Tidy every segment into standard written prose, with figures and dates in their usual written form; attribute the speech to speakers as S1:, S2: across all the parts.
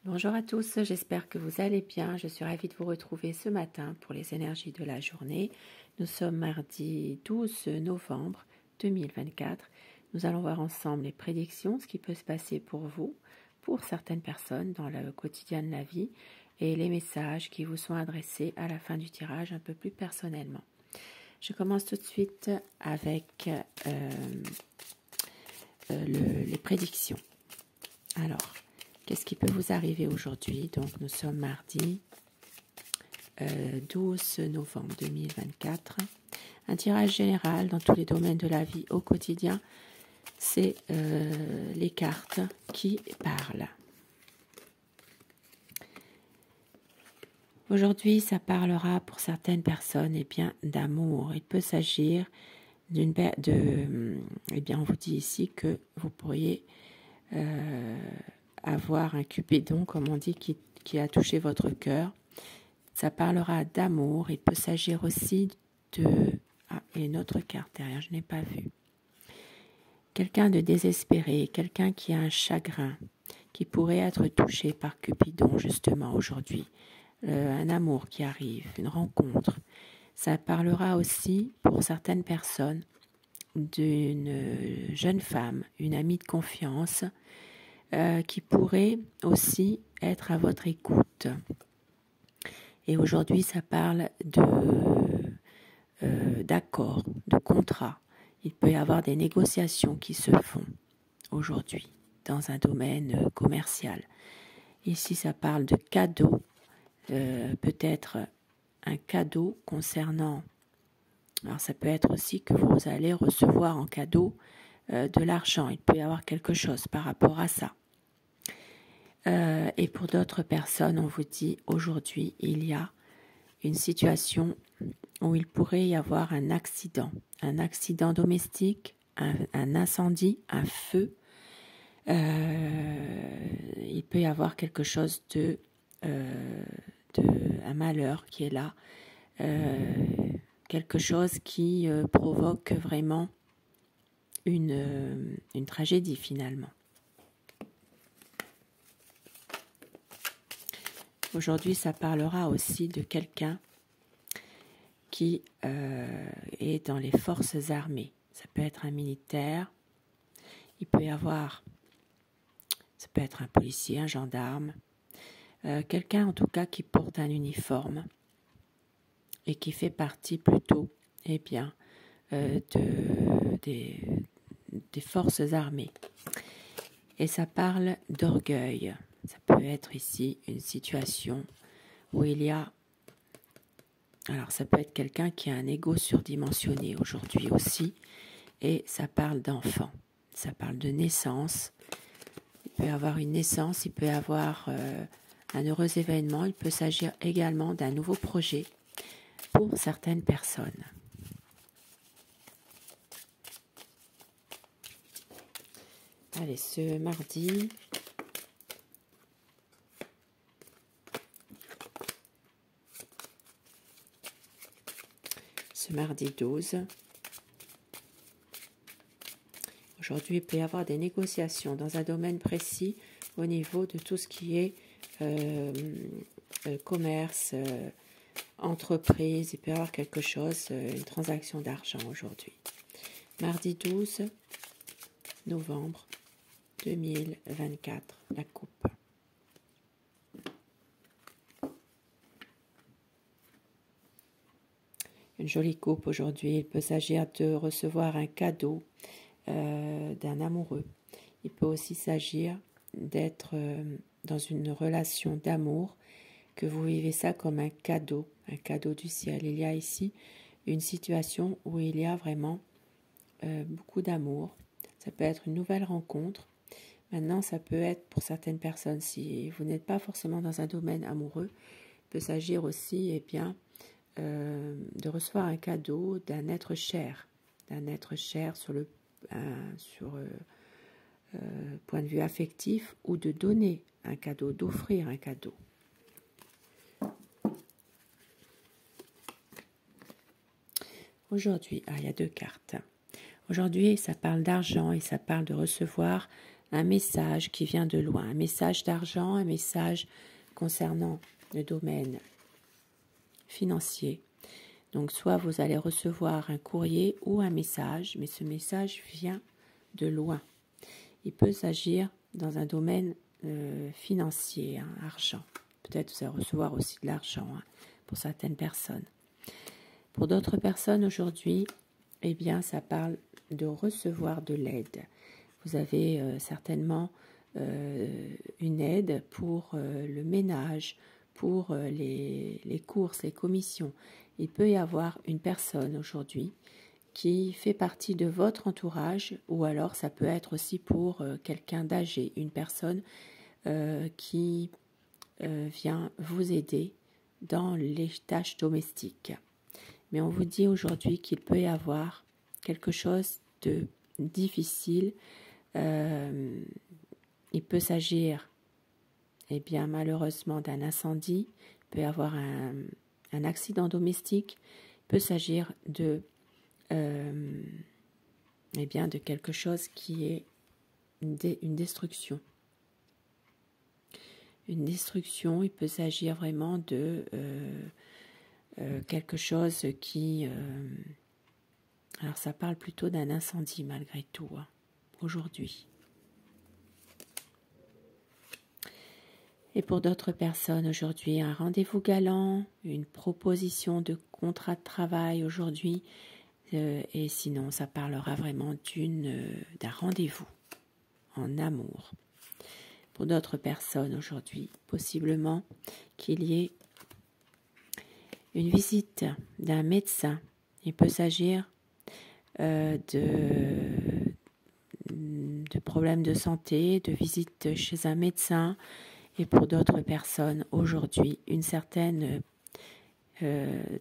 S1: Bonjour à tous, j'espère que vous allez bien. Je suis ravie de vous retrouver ce matin pour les énergies de la journée. Nous sommes mardi 12 novembre 2024. Nous allons voir ensemble les prédictions, ce qui peut se passer pour vous, pour certaines personnes dans le quotidien de la vie et les messages qui vous sont adressés à la fin du tirage un peu plus personnellement. Je commence tout de suite avec les prédictions. Alors, qu'est-ce qui peut vous arriver aujourd'hui? Donc, nous sommes mardi 12 novembre 2024. Un tirage général dans tous les domaines de la vie au quotidien, c'est les cartes qui parlent. Aujourd'hui, ça parlera pour certaines personnes d'amour. Il peut s'agir on vous dit ici que vous pourriez avoir un Cupidon, comme on dit, qui a touché votre cœur. Ça parlera d'amour. Il peut s'agir aussi de... Ah, il y a une autre carte derrière, je n'ai pas vu. Quelqu'un de désespéré, quelqu'un qui a un chagrin, qui pourrait être touché par Cupidon, justement, aujourd'hui. Un amour qui arrive, une rencontre. Ça parlera aussi, pour certaines personnes, d'une jeune femme, une amie de confiance, qui pourrait aussi être à votre écoute. Et aujourd'hui, ça parle d'accords, de contrats. Il peut y avoir des négociations qui se font aujourd'hui dans un domaine commercial. Ici, ça parle de cadeaux, peut-être un cadeau concernant... Alors, ça peut être aussi que vous allez recevoir en cadeau de l'argent. Il peut y avoir quelque chose par rapport à ça. Et pour d'autres personnes, on vous dit aujourd'hui, il y a une situation où il pourrait y avoir un accident domestique, un incendie, un feu. Il peut y avoir quelque chose un malheur qui est là, quelque chose qui provoque vraiment une tragédie finalement. Aujourd'hui, ça parlera aussi de quelqu'un qui est dans les forces armées. Ça peut être un militaire, il peut y avoir, ça peut être un policier, un gendarme, quelqu'un en tout cas qui porte un uniforme et qui fait partie plutôt des forces armées. Et ça parle d'orgueil. Ça peut être ici une situation où il y a... Alors ça peut être quelqu'un qui a un ego surdimensionné aujourd'hui aussi. Et ça parle d'enfant. Ça parle de naissance. Il peut y avoir une naissance, il peut y avoir un heureux événement. Il peut s'agir également d'un nouveau projet pour certaines personnes. Allez, ce mardi... Mardi 12. Aujourd'hui, il peut y avoir des négociations dans un domaine précis au niveau de tout ce qui est commerce, entreprise. Il peut y avoir quelque chose, une transaction d'argent aujourd'hui. Mardi 12 novembre 2024, la coupe. Une jolie coupe aujourd'hui. Il peut s'agir de recevoir un cadeau d'un amoureux. Il peut aussi s'agir d'être dans une relation d'amour, que vous vivez ça comme un cadeau du ciel. Il y a ici une situation où il y a vraiment beaucoup d'amour. Ça peut être une nouvelle rencontre. Maintenant, ça peut être pour certaines personnes, si vous n'êtes pas forcément dans un domaine amoureux, il peut s'agir aussi, de recevoir un cadeau d'un être cher sur le point de vue affectif, ou de donner un cadeau, d'offrir un cadeau. Aujourd'hui, il y a deux cartes. Aujourd'hui, ça parle d'argent et ça parle de recevoir un message qui vient de loin, un message d'argent, un message concernant le domaine financier. Donc soit vous allez recevoir un courrier ou un message, mais ce message vient de loin. Il peut s'agir dans un domaine financier, hein, argent. Peut-être vous allez recevoir aussi de l'argent, hein, pour certaines personnes. Pour d'autres personnes aujourd'hui, eh bien, ça parle de recevoir de l'aide. Vous avez certainement une aide pour le ménage, pour les courses, les commissions. Il peut y avoir une personne aujourd'hui qui fait partie de votre entourage, ou alors ça peut être aussi pour quelqu'un d'âgé, une personne qui vient vous aider dans les tâches domestiques. Mais on vous dit aujourd'hui qu'il peut y avoir quelque chose de difficile. Il peut s'agir, eh bien, malheureusement, d'un incendie, il peut y avoir un accident domestique, il peut s'agir de, eh bien, de quelque chose qui est une destruction. Une destruction, il peut s'agir vraiment de quelque chose qui... alors ça parle plutôt d'un incendie malgré tout, hein, aujourd'hui. Et pour d'autres personnes aujourd'hui, un rendez-vous galant, une proposition de contrat de travail aujourd'hui, et sinon ça parlera vraiment d'un rendez-vous en amour. Pour d'autres personnes aujourd'hui, possiblement qu'il y ait une visite d'un médecin. Il peut s'agir de problèmes de santé, de visite chez un médecin. Et pour d'autres personnes, aujourd'hui, une certaine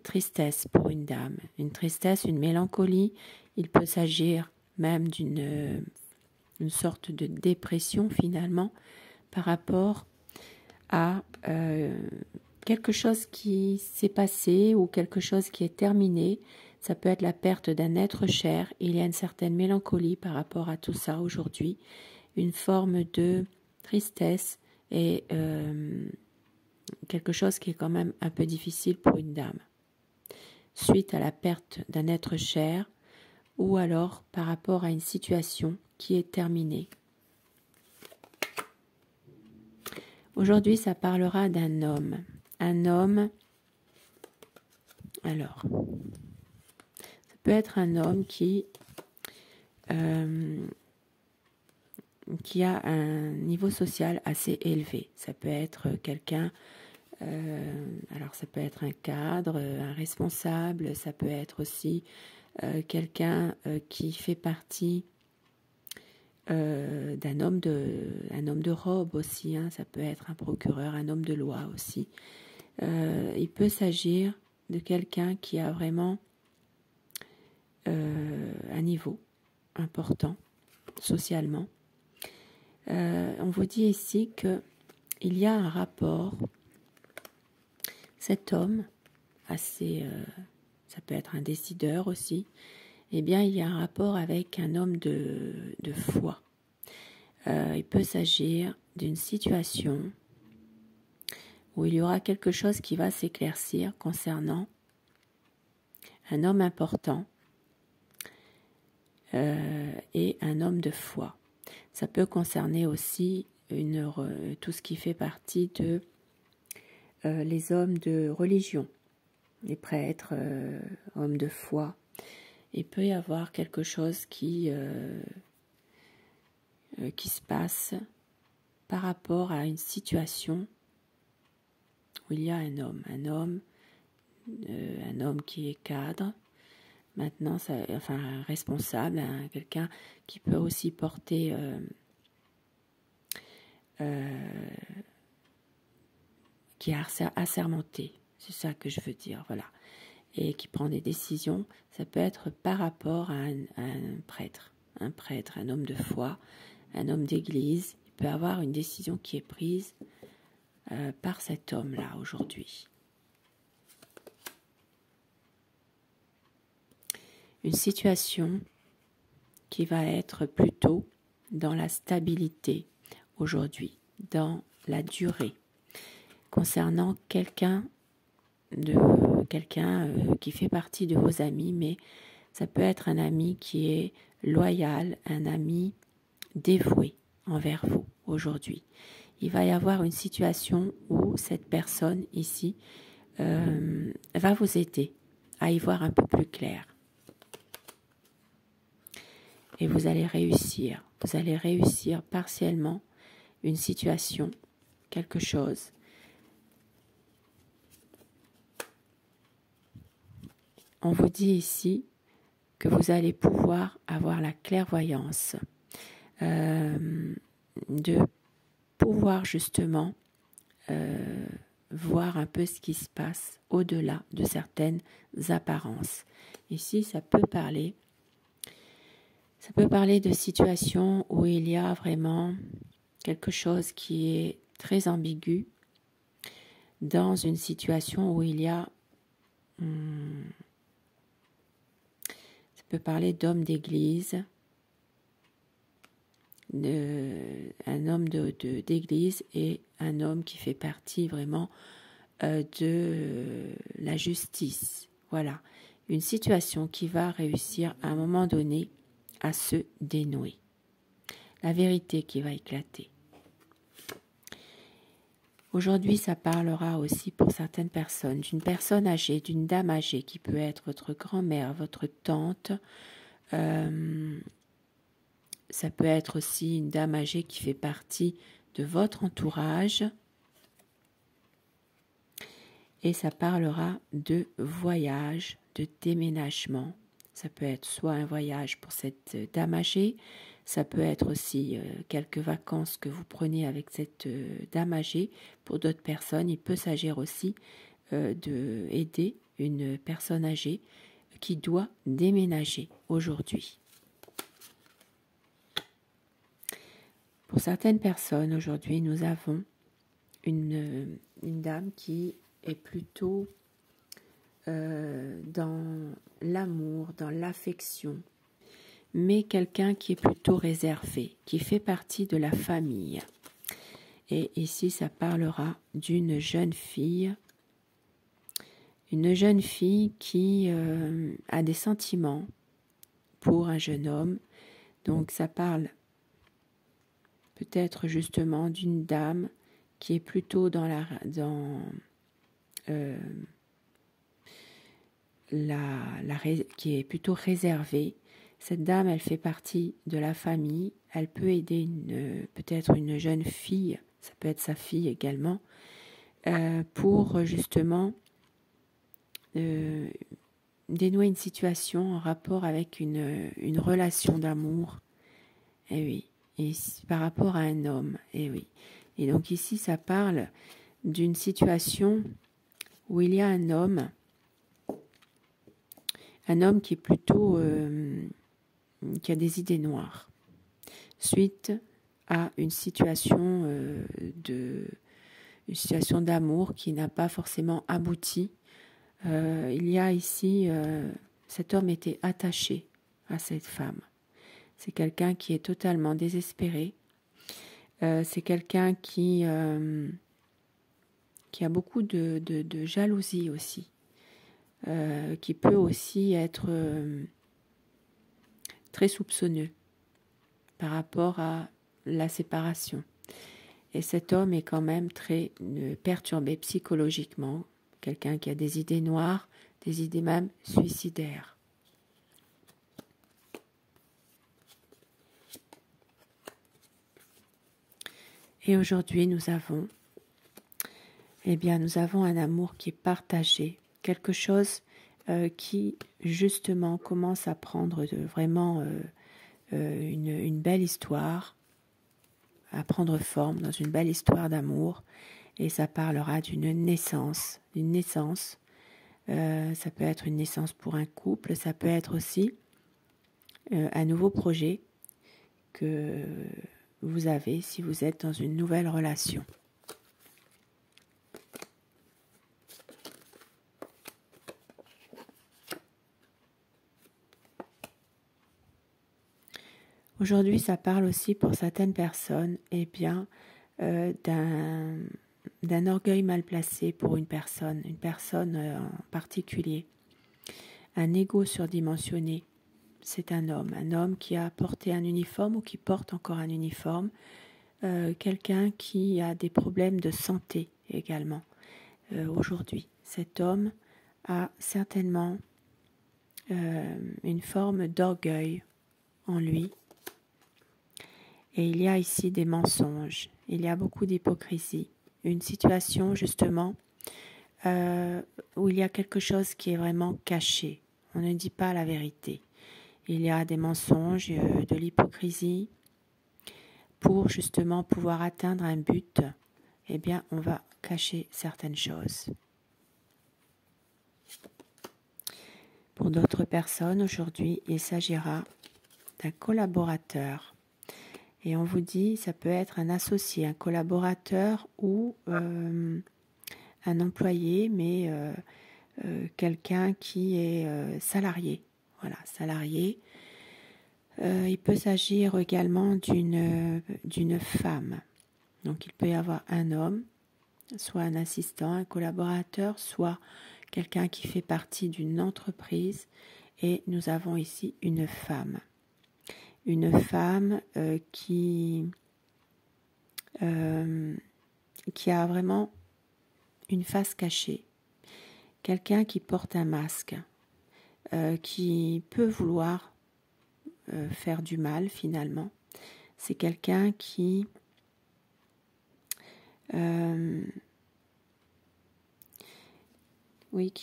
S1: tristesse pour une dame. Une tristesse, une mélancolie. Il peut s'agir même d'une sorte de dépression finalement par rapport à quelque chose qui s'est passé ou quelque chose qui est terminé. Ça peut être la perte d'un être cher. Il y a une certaine mélancolie par rapport à tout ça aujourd'hui. Une forme de tristesse et quelque chose qui est quand même un peu difficile pour une dame. Suite à la perte d'un être cher ou alors par rapport à une situation qui est terminée. Aujourd'hui, ça parlera d'un homme. Un homme, alors, ça peut être un homme qui a un niveau social assez élevé. Ça peut être quelqu'un, alors ça peut être un cadre, un responsable, ça peut être aussi quelqu'un qui fait partie d'un homme de robe aussi, hein. Ça peut être un procureur, un homme de loi aussi. Il peut s'agir de quelqu'un qui a vraiment un niveau important socialement. On vous dit ici qu'il y a un rapport, cet homme, assez, ça peut être un décideur aussi, eh bien il y a un rapport avec un homme de foi. Il peut s'agir d'une situation où il y aura quelque chose qui va s'éclaircir concernant un homme important et un homme de foi. Ça peut concerner aussi tout ce qui fait partie de les hommes de religion, les prêtres, hommes de foi. Il peut y avoir quelque chose qui se passe par rapport à une situation où il y a un homme qui est cadre, maintenant, un responsable, hein, quelqu'un qui peut aussi porter qui est assermenté, c'est ça que je veux dire, voilà, et qui prend des décisions. Ça peut être par rapport à un prêtre, un homme de foi, un homme d'église. Il peut avoir une décision qui est prise par cet homme-là aujourd'hui. Une situation qui va être plutôt dans la stabilité aujourd'hui, dans la durée, concernant quelqu'un qui fait partie de vos amis, mais ça peut être un ami qui est loyal, un ami dévoué envers vous aujourd'hui. Il va y avoir une situation où cette personne ici va vous aider à y voir un peu plus clair. Et vous allez réussir partiellement une situation, quelque chose. On vous dit ici que vous allez pouvoir avoir la clairvoyance de pouvoir justement voir un peu ce qui se passe au-delà de certaines apparences. Ici, ça peut parler de situations où il y a vraiment quelque chose qui est très ambigu, dans une situation où il y a ça peut parler d'homme d'église, un homme d'église et un homme qui fait partie vraiment de la justice. Voilà, une situation qui va réussir à un moment donné à se dénouer. La vérité qui va éclater. Aujourd'hui, ça parlera aussi pour certaines personnes d'une personne âgée, d'une dame âgée qui peut être votre grand-mère, votre tante. Ça peut être aussi une dame âgée qui fait partie de votre entourage. Et ça parlera de voyage, de déménagement. Ça peut être soit un voyage pour cette dame âgée, ça peut être aussi quelques vacances que vous prenez avec cette dame âgée. Pour d'autres personnes, il peut s'agir aussi d'aider une personne âgée qui doit déménager aujourd'hui. Pour certaines personnes, aujourd'hui, nous avons une dame qui est plutôt dans l'amour, dans l'affection, mais quelqu'un qui est plutôt réservé, qui fait partie de la famille. Et ici, ça parlera d'une jeune fille qui a des sentiments pour un jeune homme. Donc, ça parle peut-être justement d'une dame qui est plutôt qui est plutôt réservée. Cette dame, elle fait partie de la famille. Elle peut aider peut-être une jeune fille, ça peut être sa fille également, pour justement dénouer une situation en rapport avec une relation d'amour. Et oui, et par rapport à un homme. Et oui. Et donc ici, ça parle d'une situation où il y a un homme qui est plutôt qui a des idées noires suite à une situation d'amour qui n'a pas forcément abouti. Il y a ici cet homme était attaché à cette femme. C'est quelqu'un qui est totalement désespéré. C'est quelqu'un qui a beaucoup de jalousie aussi. Qui peut aussi être très soupçonneux par rapport à la séparation. Et cet homme est quand même très perturbé psychologiquement, quelqu'un qui a des idées noires, des idées même suicidaires. Et aujourd'hui, nous avons un amour qui est partagé, quelque chose qui justement commence à prendre vraiment une belle histoire, à prendre forme dans une belle histoire d'amour, et ça parlera d'une naissance. Ça peut être une naissance pour un couple, ça peut être aussi un nouveau projet que vous avez si vous êtes dans une nouvelle relation. Aujourd'hui, ça parle aussi pour certaines personnes, eh bien, d'un orgueil mal placé pour une personne en particulier, un ego surdimensionné. C'est un homme qui a porté un uniforme ou qui porte encore un uniforme, quelqu'un qui a des problèmes de santé également. Aujourd'hui, cet homme a certainement une forme d'orgueil en lui. Et il y a ici des mensonges, il y a beaucoup d'hypocrisie, une situation justement où il y a quelque chose qui est vraiment caché, on ne dit pas la vérité. Il y a des mensonges, de l'hypocrisie, pour justement pouvoir atteindre un but, eh bien on va cacher certaines choses. Pour d'autres personnes, aujourd'hui, il s'agira d'un collaborateur. Et on vous dit, ça peut être un associé, un collaborateur ou un employé, mais quelqu'un qui est salarié. Voilà, salarié. Il peut s'agir également d'une femme. Donc il peut y avoir un homme, soit un assistant, un collaborateur, soit quelqu'un qui fait partie d'une entreprise. Et nous avons ici une femme. Une femme qui a vraiment une face cachée, quelqu'un qui porte un masque, qui peut vouloir faire du mal finalement. C'est quelqu'un qui qui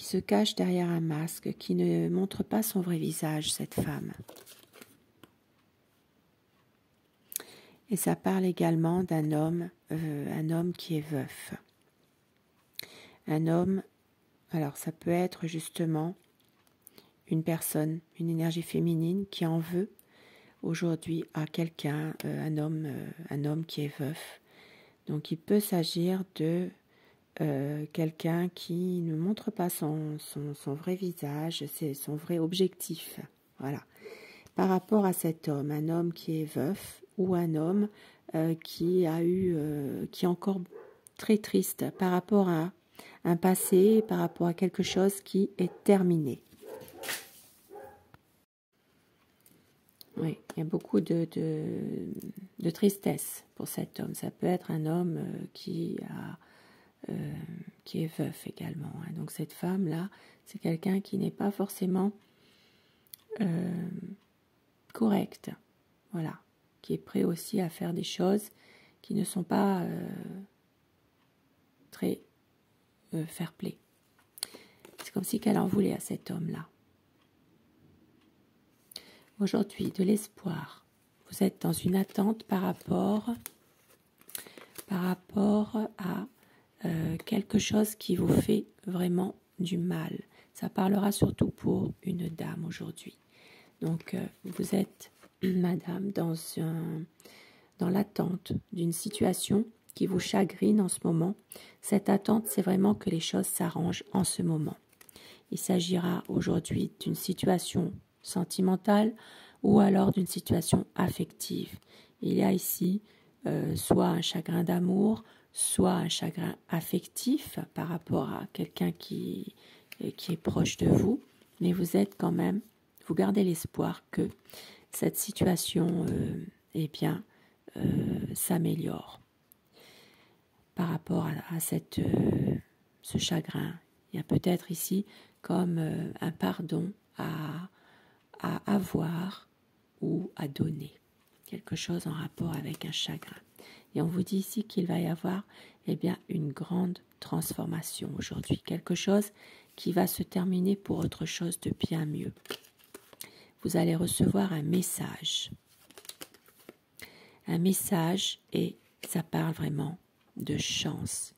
S1: se cache derrière un masque, qui ne montre pas son vrai visage, cette femme. Et ça parle également d'un homme qui est veuf. Un homme, alors ça peut être justement une personne, une énergie féminine qui en veut aujourd'hui à quelqu'un, un homme qui est veuf. Donc il peut s'agir de quelqu'un qui ne montre pas son vrai visage, c'est son vrai objectif. Voilà. Par rapport à cet homme, un homme qui est veuf ou un homme qui est encore très triste par rapport à un passé, par rapport à quelque chose qui est terminé. Oui, il y a beaucoup de tristesse pour cet homme. Ça peut être un homme qui est veuf également. Hein. Donc cette femme-là, c'est quelqu'un qui n'est pas forcément correct. Voilà. Qui est prêt aussi à faire des choses qui ne sont pas très fair-play. C'est comme si qu'elle en voulait à cet homme-là. Aujourd'hui, de l'espoir. Vous êtes dans une attente par rapport à quelque chose qui vous fait vraiment du mal. Ça parlera surtout pour une dame aujourd'hui. Donc, vous êtes, madame, dans l'attente d'une situation qui vous chagrine en ce moment. Cette attente, c'est vraiment que les choses s'arrangent en ce moment. Il s'agira aujourd'hui d'une situation sentimentale ou alors d'une situation affective. Il y a ici soit un chagrin d'amour, soit un chagrin affectif par rapport à quelqu'un qui est proche de vous, mais vous êtes quand même, vous gardez l'espoir que cette situation s'améliore par rapport à ce chagrin. Il y a peut-être ici comme un pardon à avoir ou à donner. Quelque chose en rapport avec un chagrin. Et on vous dit ici qu'il va y avoir une grande transformation aujourd'hui. Quelque chose qui va se terminer pour autre chose de bien mieux. Vous allez recevoir un message. Un message et ça parle vraiment de chance.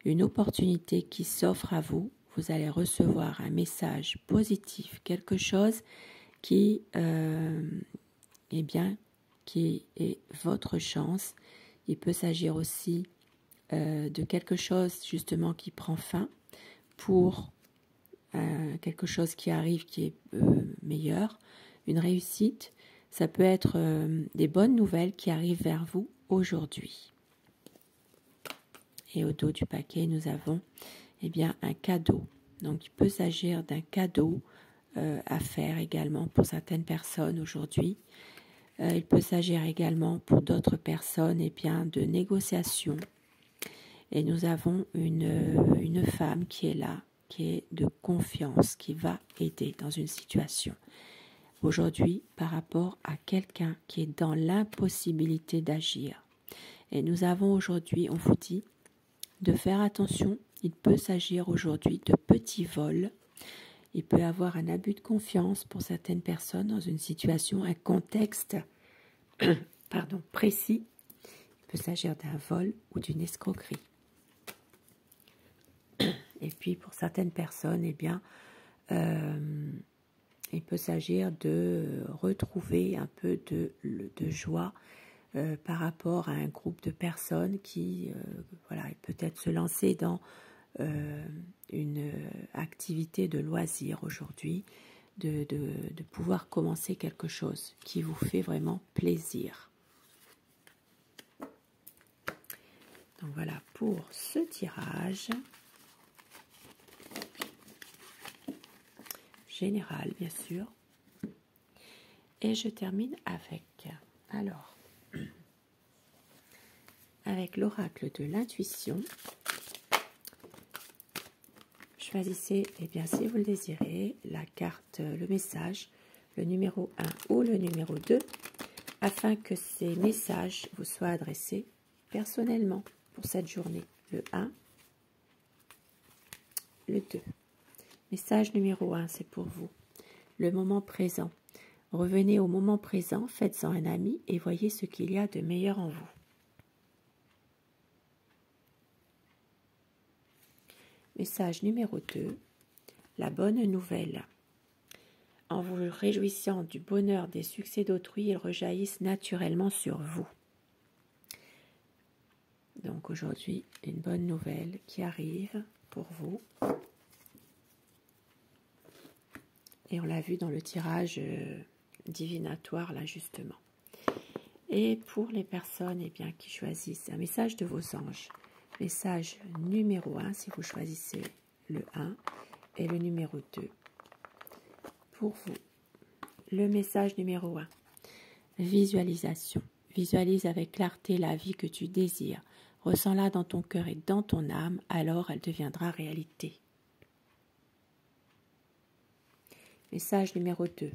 S1: Une opportunité qui s'offre à vous. Vous allez recevoir un message positif. Quelque chose qui est votre chance. Il peut s'agir aussi de quelque chose justement qui prend fin pour quelque chose qui arrive qui est meilleur, une réussite. Ça peut être des bonnes nouvelles qui arrivent vers vous aujourd'hui. Et au dos du paquet, nous avons bien, un cadeau. Donc, il peut s'agir d'un cadeau à faire également pour certaines personnes aujourd'hui. Il peut s'agir également pour d'autres personnes bien, de négociations. Et nous avons une femme qui est là, qui est de confiance, qui va aider dans une situation. Aujourd'hui, par rapport à quelqu'un qui est dans l'impossibilité d'agir. Et nous avons aujourd'hui, on vous dit, de faire attention. Il peut s'agir aujourd'hui de petits vols. Il peut y avoir un abus de confiance pour certaines personnes dans une situation, un contexte précis. Il peut s'agir d'un vol ou d'une escroquerie. Et puis pour certaines personnes, bien, il peut s'agir de retrouver un peu de joie par rapport à un groupe de personnes qui, peut-être se lancer dans une activité de loisir aujourd'hui, de pouvoir commencer quelque chose qui vous fait vraiment plaisir. Donc voilà pour ce tirage général, bien sûr. Et je termine avec l'oracle de l'intuition. Choisissez, bien, si vous le désirez, la carte, le message, le numéro 1 ou le numéro 2, afin que ces messages vous soient adressés personnellement pour cette journée. Le 1, le 2. Message numéro 1, c'est pour vous. Le moment présent. Revenez au moment présent, faites-en un ami et voyez ce qu'il y a de meilleur en vous. Message numéro 2, la bonne nouvelle. En vous réjouissant du bonheur des succès d'autrui, ils rejaillissent naturellement sur vous. Donc aujourd'hui, une bonne nouvelle qui arrive pour vous. Et on l'a vu dans le tirage divinatoire, là justement. Et pour les personnes bien, qui choisissent un message de vos anges, message numéro 1, si vous choisissez le 1 et le numéro 2. Pour vous, le message numéro 1, visualisation. Visualise avec clarté la vie que tu désires. Ressens-la dans ton cœur et dans ton âme, alors elle deviendra réalité. Message numéro 2,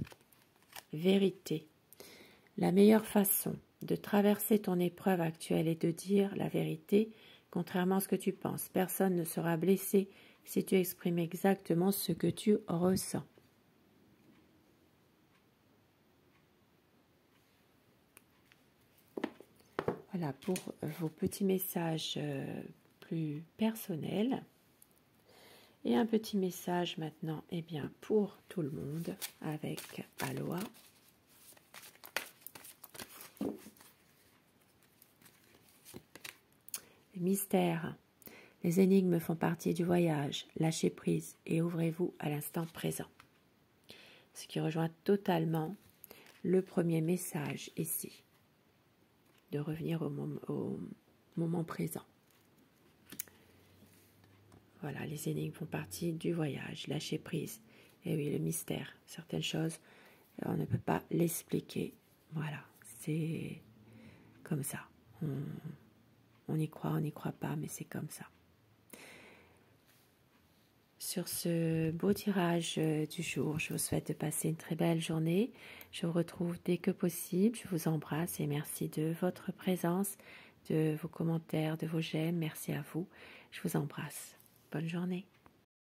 S1: vérité. La meilleure façon de traverser ton épreuve actuelle est de dire la vérité, contrairement à ce que tu penses. Personne ne sera blessé si tu exprimes exactement ce que tu ressens. Voilà pour vos petits messages plus personnels. Et un petit message maintenant, bien, pour tout le monde avec Aloha. Mystère. Les énigmes font partie du voyage. Lâchez prise et ouvrez-vous à l'instant présent. Ce qui rejoint totalement le premier message ici. De revenir au moment présent. Voilà, les énigmes font partie du voyage. Lâchez prise. Et oui, le mystère. Certaines choses, on ne peut pas l'expliquer. Voilà, c'est comme ça. On y croit, on n'y croit pas, mais c'est comme ça. Sur ce beau tirage du jour, je vous souhaite de passer une très belle journée. Je vous retrouve dès que possible. Je vous embrasse et merci de votre présence, de vos commentaires, de vos j'aime. Merci à vous. Je vous embrasse. Bonne journée.